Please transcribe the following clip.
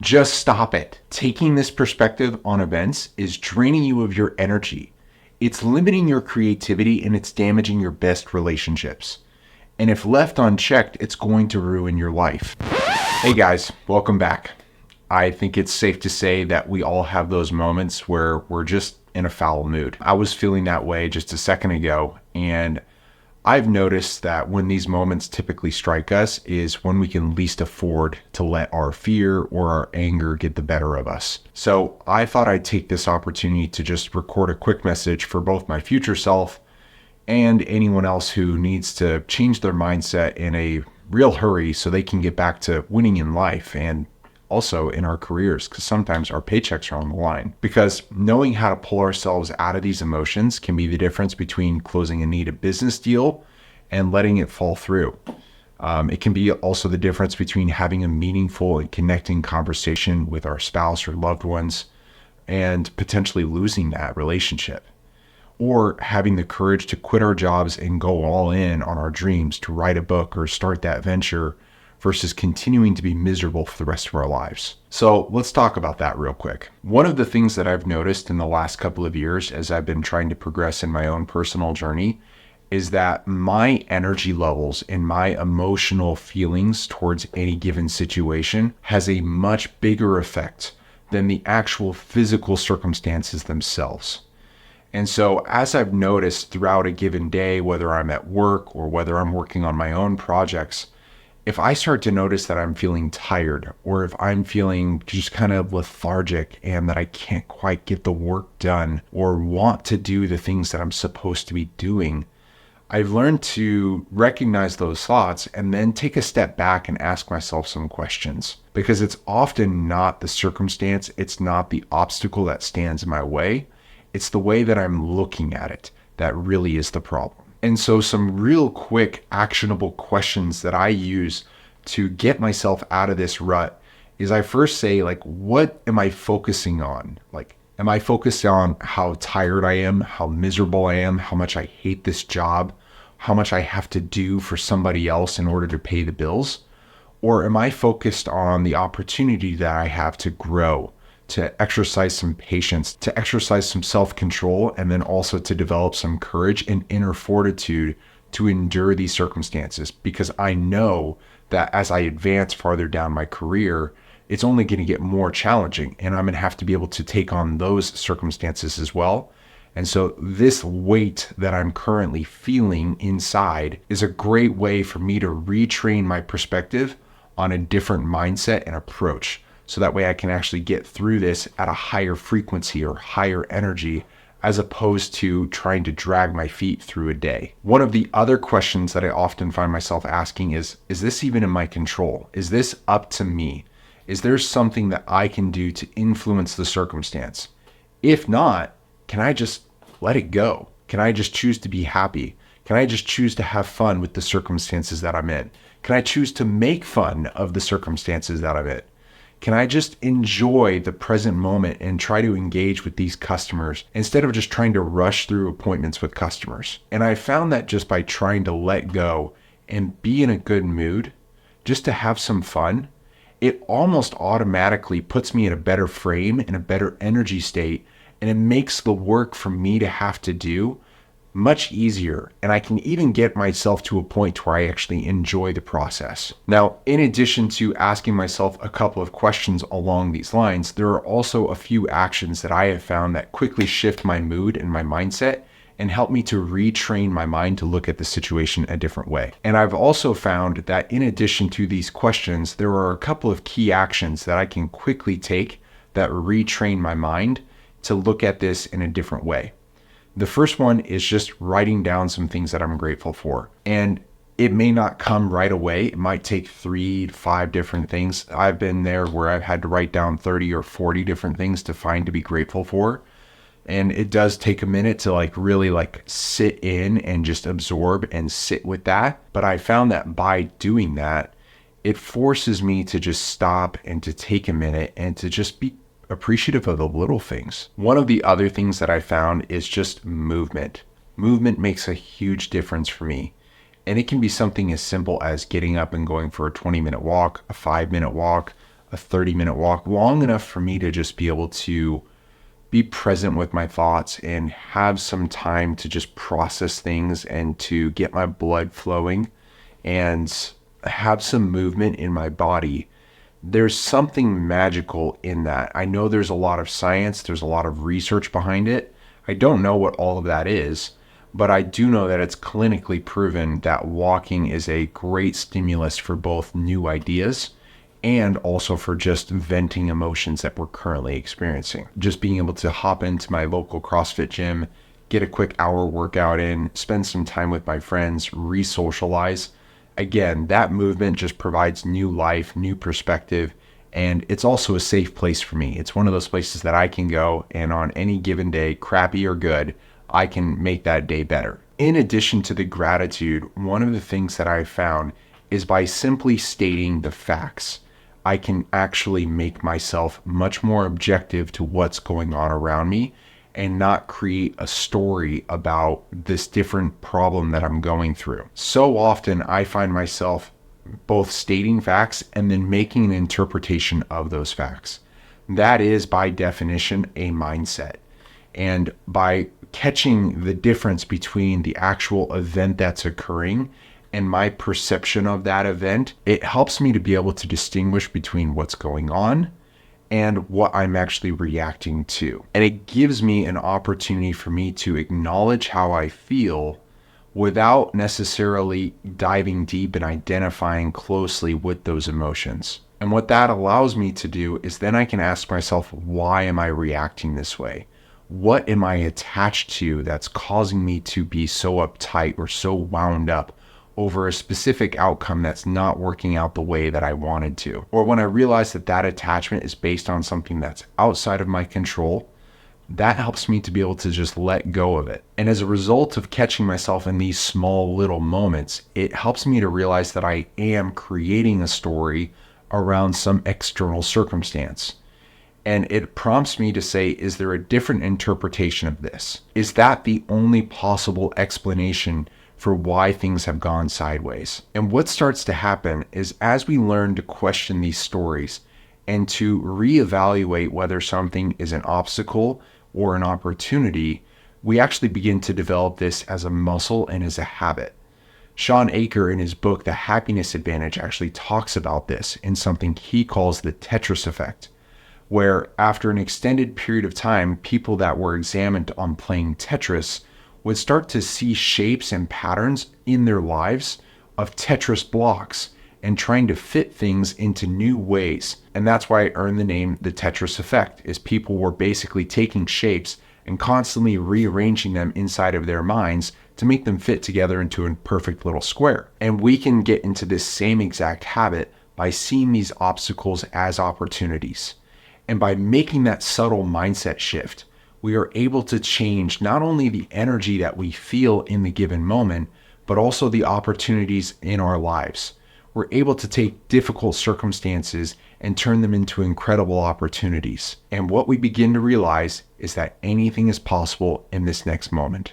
Just stop it. Taking this perspective on events is draining you of your energy. It's limiting your creativity and it's damaging your best relationships. And if left unchecked, it's going to ruin your life. Hey guys, welcome back. I think it's safe to say that we all have those moments where we're just in a foul mood. I was feeling that way just a second ago, and I've noticed that when these moments typically strike us is when we can least afford to let our fear or our anger get the better of us. So I thought I'd take this opportunity to just record a quick message for both my future self and anyone else who needs to change their mindset in a real hurry so they can get back to winning in life and also in our careers, because sometimes our paychecks are on the line. Because knowing how to pull ourselves out of these emotions can be the difference between closing a needed business deal and letting it fall through. It can be also the difference between having a meaningful and connecting conversation with our spouse or loved ones and potentially losing that relationship. Or having the courage to quit our jobs and go all in on our dreams to write a book or start that venture versus continuing to be miserable for the rest of our lives. So let's talk about that real quick. One of the things that I've noticed in the last couple of years as I've been trying to progress in my own personal journey is that my energy levels and my emotional feelings towards any given situation has a much bigger effect than the actual physical circumstances themselves. And so as I've noticed throughout a given day, whether I'm at work or whether I'm working on my own projects, if I start to notice that I'm feeling tired or if I'm feeling just kind of lethargic and that I can't quite get the work done or want to do the things that I'm supposed to be doing, I've learned to recognize those thoughts and then take a step back and ask myself some questions, because it's often not the circumstance, it's not the obstacle that stands in my way, it's the way that I'm looking at it that really is the problem. And so some real quick actionable questions that I use to get myself out of this rut is I first say, like, what am I focusing on? Like, am I focused on how tired I am, how miserable I am, how much I hate this job, how much I have to do for somebody else in order to pay the bills? Or am I focused on the opportunity that I have to grow, to exercise some patience, to exercise some self-control, and then also to develop some courage and inner fortitude to endure these circumstances? Because I know that as I advance farther down my career, it's only going to get more challenging, and I'm going to have to be able to take on those circumstances as well. And so this weight that I'm currently feeling inside is a great way for me to retrain my perspective on a different mindset and approach. So that way I can actually get through this at a higher frequency or higher energy, as opposed to trying to drag my feet through a day. One of the other questions that I often find myself asking is this even in my control? Is this up to me? Is there something that I can do to influence the circumstance? If not, can I just let it go? Can I just choose to be happy? Can I just choose to have fun with the circumstances that I'm in? Can I choose to make fun of the circumstances that I'm in? Can I just enjoy the present moment and try to engage with these customers instead of just trying to rush through appointments with customers? And I found that just by trying to let go and be in a good mood, just to have some fun, it almost automatically puts me in a better frame, in a better energy state, and it makes the work for me to have to do much easier, and I can even get myself to a point where I actually enjoy the process. Now, in addition to asking myself a couple of questions along these lines, there are also a few actions that I have found that quickly shift my mood and my mindset and help me to retrain my mind to look at the situation a different way. And I've also found that in addition to these questions, there are a couple of key actions that I can quickly take that retrain my mind to look at this in a different way. The first one is just writing down some things that I'm grateful for. And it may not come right away. It might take 3 to 5 different things. I've been there where I've had to write down 30 or 40 different things to find to be grateful for. And it does take a minute to really sit in and just absorb and sit with that. But I found that by doing that, it forces me to just stop and to take a minute and to just be appreciative of the little things. One of the other things that I found is just movement. Movement makes a huge difference for me. And it can be something as simple as getting up and going for a 20-minute walk, a 5-minute walk, a 30-minute walk, long enough for me to just be able to be present with my thoughts and have some time to just process things and to get my blood flowing and have some movement in my body. There's something magical in that. I know there's a lot of science, there's a lot of research behind it. I don't know what all of that is, but I do know that it's clinically proven that walking is a great stimulus for both new ideas and also for just venting emotions that we're currently experiencing. Just being able to hop into my local CrossFit gym, get a quick hour workout in, spend some time with my friends, re-socialize. Again, that movement just provides new life, new perspective, and it's also a safe place for me. It's one of those places that I can go and on any given day, crappy or good, I can make that day better. In addition to the gratitude, one of the things that I found is by simply stating the facts, I can actually make myself much more objective to what's going on around me and not create a story about this different problem that I'm going through. So often I find myself both stating facts and then making an interpretation of those facts. That is by definition a mindset. And by catching the difference between the actual event that's occurring and my perception of that event, it helps me to be able to distinguish between what's going on and what I'm actually reacting to. And it gives me an opportunity for me to acknowledge how I feel without necessarily diving deep and identifying closely with those emotions. And what that allows me to do is then I can ask myself, why am I reacting this way? What am I attached to that's causing me to be so uptight or so wound up over a specific outcome that's not working out the way that I wanted to? Or when I realize that that attachment is based on something that's outside of my control, that helps me to be able to just let go of it. And as a result of catching myself in these small little moments, it helps me to realize that I am creating a story around some external circumstance. And it prompts me to say, is there a different interpretation of this? Is that the only possible explanation for why things have gone sideways? And what starts to happen is as we learn to question these stories and to reevaluate whether something is an obstacle or an opportunity, we actually begin to develop this as a muscle and as a habit. Shawn Achor in his book, The Happiness Advantage, actually talks about this in something he calls the Tetris effect, where after an extended period of time, people that were examined on playing Tetris would start to see shapes and patterns in their lives of Tetris blocks and trying to fit things into new ways. And that's why it earned the name the Tetris effect, is people were basically taking shapes and constantly rearranging them inside of their minds to make them fit together into a perfect little square. And we can get into this same exact habit by seeing these obstacles as opportunities. And by making that subtle mindset shift, we are able to change not only the energy that we feel in the given moment, but also the opportunities in our lives. We're able to take difficult circumstances and turn them into incredible opportunities. And what we begin to realize is that anything is possible in this next moment.